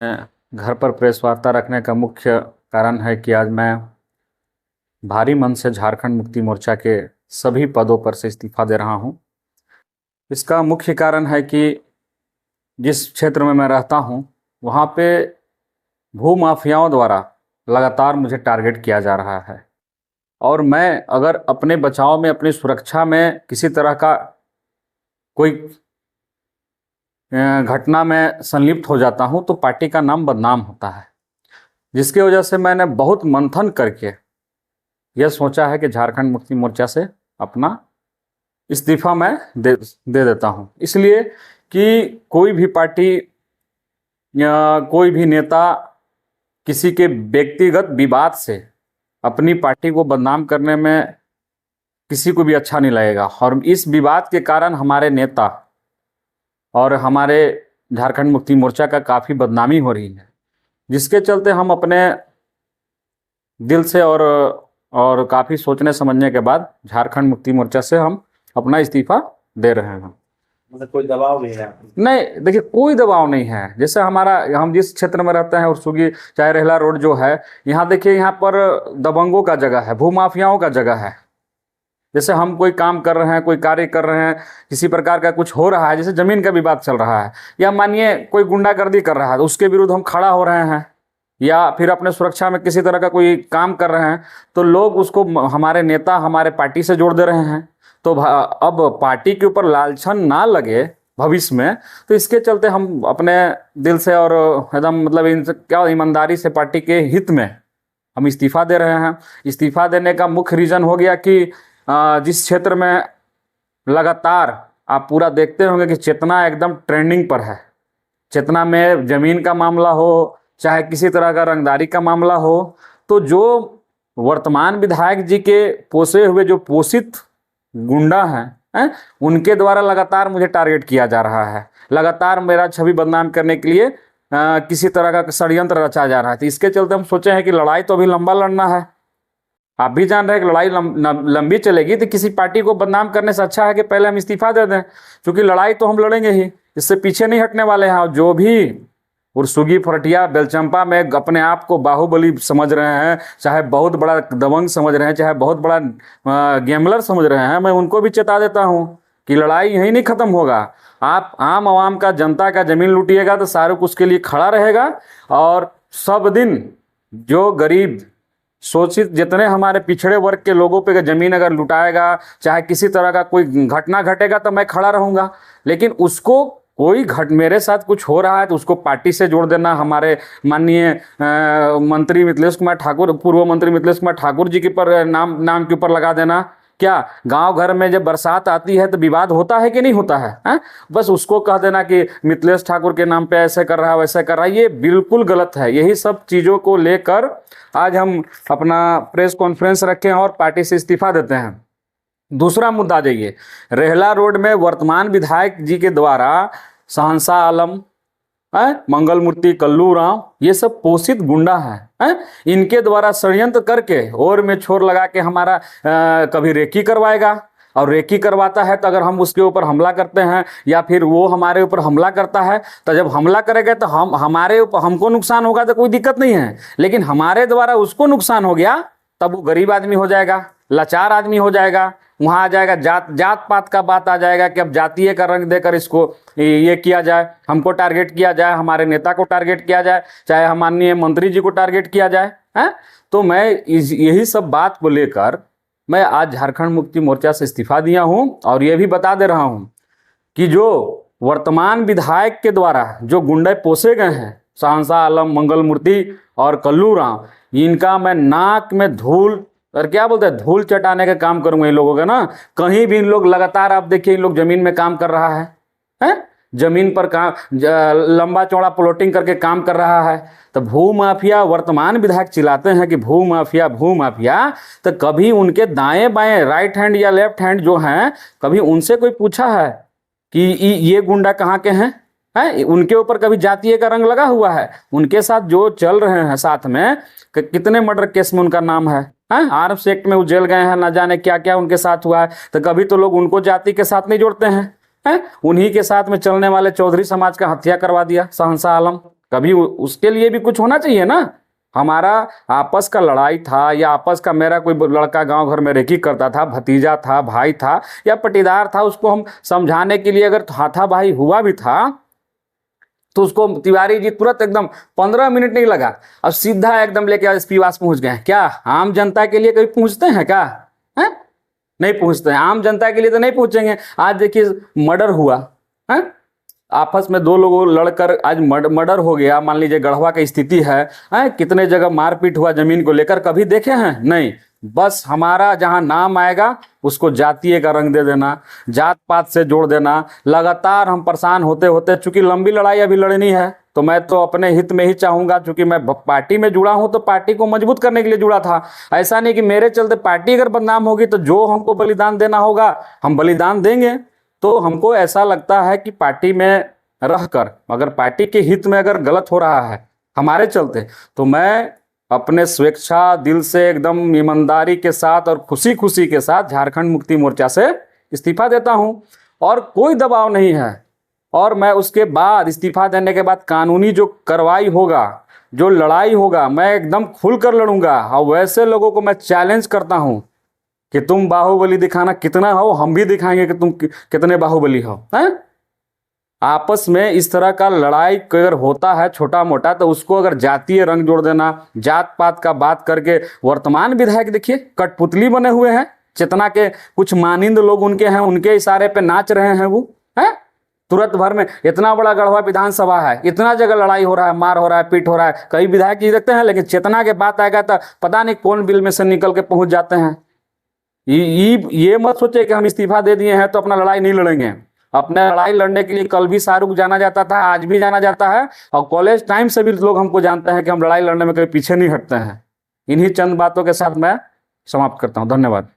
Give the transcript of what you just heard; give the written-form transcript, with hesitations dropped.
घर पर प्रेस वार्ता रखने का मुख्य कारण है कि आज मैं भारी मन से झारखंड मुक्ति मोर्चा के सभी पदों पर से इस्तीफा दे रहा हूं। इसका मुख्य कारण है कि जिस क्षेत्र में मैं रहता हूं वहां पे भू माफियाओं द्वारा लगातार मुझे टारगेट किया जा रहा है और मैं अगर अपने बचाव में, अपनी सुरक्षा में किसी तरह का कोई घटना में संलिप्त हो जाता हूं तो पार्टी का नाम बदनाम होता है, जिसकी वजह से मैंने बहुत मंथन करके यह सोचा है कि झारखंड मुक्ति मोर्चा से अपना इस्तीफा मैं दे देता हूं। इसलिए कि कोई भी पार्टी या कोई भी नेता किसी के व्यक्तिगत विवाद से अपनी पार्टी को बदनाम करने में किसी को भी अच्छा नहीं लगेगा और इस विवाद के कारण हमारे नेता और हमारे झारखंड मुक्ति मोर्चा का काफ़ी बदनामी हो रही है, जिसके चलते हम अपने दिल से और काफ़ी सोचने समझने के बाद झारखंड मुक्ति मोर्चा से हम अपना इस्तीफा दे रहे हैं। मतलब कोई दबाव नहीं है? नहीं, देखिए कोई दबाव नहीं है। जैसे हम जिस क्षेत्र में रहते हैं उरसुगी चाहे रेहला रोड जो है, यहाँ देखिए यहाँ पर दबंगों का जगह है, भूमाफियाओं का जगह है। जैसे हम कोई काम कर रहे हैं, कोई कार्य कर रहे हैं, किसी प्रकार का कुछ हो रहा है, जैसे ज़मीन का विवाद चल रहा है या मानिए कोई गुंडागर्दी कर रहा है तो उसके विरुद्ध हम खड़ा हो रहे हैं, या फिर अपने सुरक्षा में किसी तरह का कोई काम कर रहे हैं तो लोग उसको हमारे नेता, हमारे पार्टी से जोड़ दे रहे हैं। तो अब पार्टी के ऊपर लालछन ना लगे भविष्य में, तो इसके चलते हम अपने दिल से और एकदम मतलब क्या ईमानदारी से पार्टी के हित में हम इस्तीफा दे रहे हैं। इस्तीफा देने का मुख्य रीज़न हो गया कि जिस क्षेत्र में लगातार आप पूरा देखते होंगे कि चेतना एकदम ट्रेंडिंग पर है। चेतना में ज़मीन का मामला हो, चाहे किसी तरह का रंगदारी का मामला हो, तो जो वर्तमान विधायक जी के पोसे हुए जो पोषित गुंडा हैं उनके द्वारा लगातार मुझे टारगेट किया जा रहा है। लगातार मेरा छवि बदनाम करने के लिए किसी तरह का षड्यंत्र रचा जा रहा है। तो इसके चलते हम सोचे हैं कि लड़ाई तो अभी लंबा लड़ना है। आप भी जान रहे हैं कि लड़ाई लंबी चलेगी, तो किसी पार्टी को बदनाम करने से अच्छा है कि पहले हम इस्तीफा दे दें, क्योंकि लड़ाई तो हम लड़ेंगे ही, इससे पीछे नहीं हटने वाले हैं। और जो भी उरसुगी, फरटिया, बेलचंपा में अपने आप को बाहुबली समझ रहे हैं, चाहे बहुत बड़ा दबंग समझ रहे हैं, चाहे बहुत बड़ा गैम्बलर समझ रहे हैं, मैं उनको भी चेता देता हूं कि लड़ाई यहीं नहीं ख़त्म होगा। आप आम आवाम का, जनता का ज़मीन लूटिएगा तो शाहरुख उसके लिए खड़ा रहेगा और सब दिन जो गरीब शोषित जितने हमारे पिछड़े वर्ग के लोगों पे ज़मीन अगर लुटाएगा, चाहे किसी तरह का कोई घटना घटेगा तो मैं खड़ा रहूँगा। लेकिन उसको कोई मेरे साथ कुछ हो रहा है तो उसको पार्टी से जोड़ देना, हमारे माननीय मंत्री मिथिलेश कुमार ठाकुर, पूर्व मंत्री मिथिलेश कुमार ठाकुर जी के पर नाम के ऊपर लगा देना। क्या गांव घर में जब बरसात आती है तो विवाद होता है कि नहीं होता है? बस उसको कह देना कि मिथिलेश ठाकुर के नाम पे ऐसे कर रहा है, वैसे कर रहा है, ये बिल्कुल गलत है। यही सब चीज़ों को लेकर आज हम अपना प्रेस कॉन्फ्रेंस रखे हैं और पार्टी से इस्तीफा देते हैं। दूसरा मुद्दा आ जाइए, रेहला रोड में वर्तमान विधायक जी के द्वारा शहंशाह आलम, मंगल मूर्ति, कल्लू राव, ये सब पोषित गुंडा हैं। इनके द्वारा षड्यंत्र करके और में छोर लगा के हमारा कभी रेकी करवाएगा, और रेकी करवाता है तो अगर हम उसके ऊपर हमला करते हैं या फिर वो हमारे ऊपर हमला करता है, तो जब हमला करेगा तो हमारे ऊपर हमको नुकसान होगा तो कोई दिक्कत नहीं है, लेकिन हमारे द्वारा उसको नुकसान हो गया तब वो गरीब आदमी हो जाएगा, लाचार आदमी हो जाएगा। वहाँ आ जाएगा जात पात का बात आ जाएगा कि अब जातीय का रंग देकर इसको ये किया जाए, हमको टारगेट किया जाए, हमारे नेता को टारगेट किया जाए, चाहे हम माननीय मंत्री जी को टारगेट किया जाए। तो मैं यही सब बात को लेकर मैं आज झारखंड मुक्ति मोर्चा से इस्तीफा दिया हूँ और ये भी बता दे रहा हूँ कि जो वर्तमान विधायक के द्वारा जो गुंडे पोसे गए हैं, शहंशाह आलम, मंगल मूर्ति और कल्लू राव, इनका मैं नाक में धूल और क्या बोलते हैं धूल चटाने का काम करूंगा इन लोगों का ना। कहीं भी इन लोग लगातार, आप देखिए इन लोग जमीन में काम कर रहा है, जमीन पर काम, लंबा चौड़ा प्लॉटिंग करके काम कर रहा है। तो भू माफिया, वर्तमान विधायक चिल्लाते हैं कि भू माफिया भू माफिया, तो कभी उनके दाएं बाएं, राइट हैंड या लेफ्ट हैंड जो हैं, कभी उनसे कोई पूछा है कि ये गुंडा कहाँ के हैं? उनके ऊपर कभी जातीय का रंग लगा हुआ है? उनके साथ जो चल रहे हैं साथ में, कितने मर्डर केस में उनका नाम है, आर्म्स एक्ट में वो जेल गए हैं, ना जाने क्या क्या उनके साथ हुआ है। तो कभी तो लोग उनको जाति के साथ नहीं जोड़ते हैं। उन्हीं के साथ में चलने वाले चौधरी समाज का हत्या करवा दिया शहंशाह आलम। कभी उसके लिए भी कुछ होना चाहिए ना। हमारा आपस का लड़ाई था या आपस का, मेरा कोई लड़का गांव घर में रेकी करता था, भतीजा था, भाई था या पटीदार था, उसको हम समझाने के लिए अगर हाथापाई हुआ भी था तो उसको तिवारी जी तुरंत एकदम 15 मिनट नहीं लगा, अब सीधा एकदम लेके एसपी पास पहुंच गए। क्या आम जनता के लिए कभी पूछते हैं क्या? है? नहीं पूछते हैं। आम जनता के लिए तो नहीं पूछेंगे। आज देखिए मर्डर हुआ है, आपस में दो लोगों लड़कर आज मर्डर हो गया, मान लीजिए गढ़वा की स्थिति है, कितने जगह मारपीट हुआ जमीन को लेकर, कभी देखे हैं? नहीं। बस हमारा जहां नाम आएगा उसको जातीय का रंग दे देना, जात पात से जोड़ देना। लगातार हम परेशान होते होते, चूंकि लंबी लड़ाई अभी लड़नी है तो मैं तो अपने हित में ही चाहूंगा, चूंकि मैं पार्टी में जुड़ा हूं तो पार्टी को मजबूत करने के लिए जुड़ा था। ऐसा नहीं कि मेरे चलते पार्टी अगर बदनाम होगी तो जो हमको बलिदान देना होगा हम बलिदान देंगे। तो हमको ऐसा लगता है कि पार्टी में रहकर अगर पार्टी के हित में अगर गलत हो रहा है हमारे चलते, तो मैं अपने स्वेच्छा दिल से एकदम ईमानदारी के साथ और खुशी खुशी के साथ झारखंड मुक्ति मोर्चा से इस्तीफा देता हूं, और कोई दबाव नहीं है। और मैं उसके बाद इस्तीफा देने के बाद कानूनी जो कार्रवाई होगा, जो लड़ाई होगा, मैं एकदम खुलकर लड़ूंगा। और वैसे लोगों को मैं चैलेंज करता हूं कि तुम बाहुबली दिखाना कितना हो, हम भी दिखाएंगे कि तुम कितने बाहुबली हो। हैं? आपस में इस तरह का लड़ाई अगर होता है छोटा मोटा, तो उसको अगर जातीय रंग जोड़ देना, जात पात का बात करके, वर्तमान विधायक देखिए कठपुतली बने हुए हैं, चेतना के कुछ मानिंद लोग उनके हैं, उनके इशारे पे नाच रहे हैं वो। हैं? तुरंत भर में इतना बड़ा गढ़वा विधानसभा है, इतना जगह लड़ाई हो रहा है, मार हो रहा है, पीट हो रहा है, कई विधायक जी देखते हैं, लेकिन चेतना के बात आएगा तो पता नहीं कौन बिल में से निकल के पहुंच जाते हैं। ये मत सोचे कि हम इस्तीफा दे दिए हैं तो अपना लड़ाई नहीं लड़ेंगे। अपने लड़ाई लड़ने के लिए कल भी शाहरुख जाना जाता था, आज भी जाना जाता है, और कॉलेज टाइम से भी लोग हमको जानते हैं कि हम लड़ाई लड़ने में कभी पीछे नहीं हटते हैं। इन्हीं चंद बातों के साथ मैं समाप्त करता हूं। धन्यवाद।